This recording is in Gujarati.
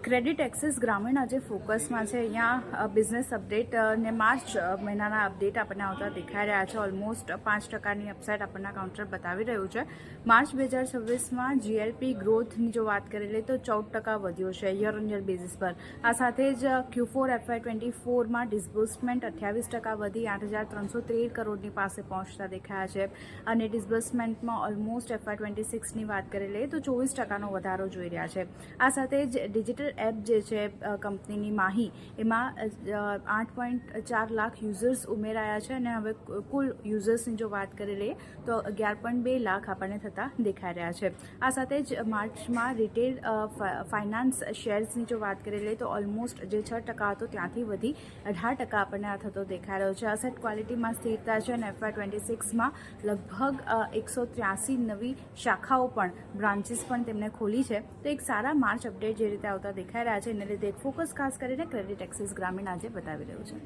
ક્રેડિટ એક્સિસ ગ્રામીણ આજે ફોકસમાં છે। અહીંયા બિઝનેસ અપડેટ ને માર્ચ મહિનાના અપડેટ આપણને આવતા દેખાઈ રહ્યા છે। ઓલમોસ્ટ 5%ની અપસાઇડ આપણને કાઉન્ટર બતાવી રહ્યું છે। માર્ચ 2026માં જીએલપી ગ્રોથની જો વાત કરી લઈએ તો 14% વધ્યો છે યર ઓન યર બેઝિસ પર। આ સાથે જ Q4 FY24માં ડિસ્બર્સમેન્ટ 28% વધી 8,313 કરોડની પાસે પહોંચતા દેખાયા છે અને ડિસ્બર્સમેન્ટમાં ઓલમોસ્ટ FY26ની વાત કરી લઈએ તો 24%નો વધારો જોઈ રહ્યા છે। આ સાથે જ ડિજિટલ એપ જે છે કંપનીની માહી એમાં 8.4 લાખ યુઝર્સ ઉમેરાયા છે અને હવે કુલ યુઝર્સની જો વાત કરી લઈએ તો 11.2 લાખ આપણને થતા દેખાઈ રહ્યા છે। આ સાથે જ માર્ચમાં રિટેલ ફાઇનાન્સ શેર્સની જો વાત કરી લઈએ તો ઓલમોસ્ટ જે 6% હતો ત્યાંથી વધી 18% આપણને આ થતો દેખાઈ રહ્યો છે। અસેટ ક્વોલિટીમાં સ્થિરતા છે અને FY26માં લગભગ 183 નવી શાખાઓ પણ બ્રાન્ચીસ પણ તેમને ખોલી છે। તો એક સારા માર્ચ અપડેટ જે રીતે આવતા દેખાઈ રહ્યા છે એને લીધે એક ફોકસ ખાસ કરીને ક્રેડિટ એક્સિસ ગ્રામીણ આજે બતાવી રહ્યું છે।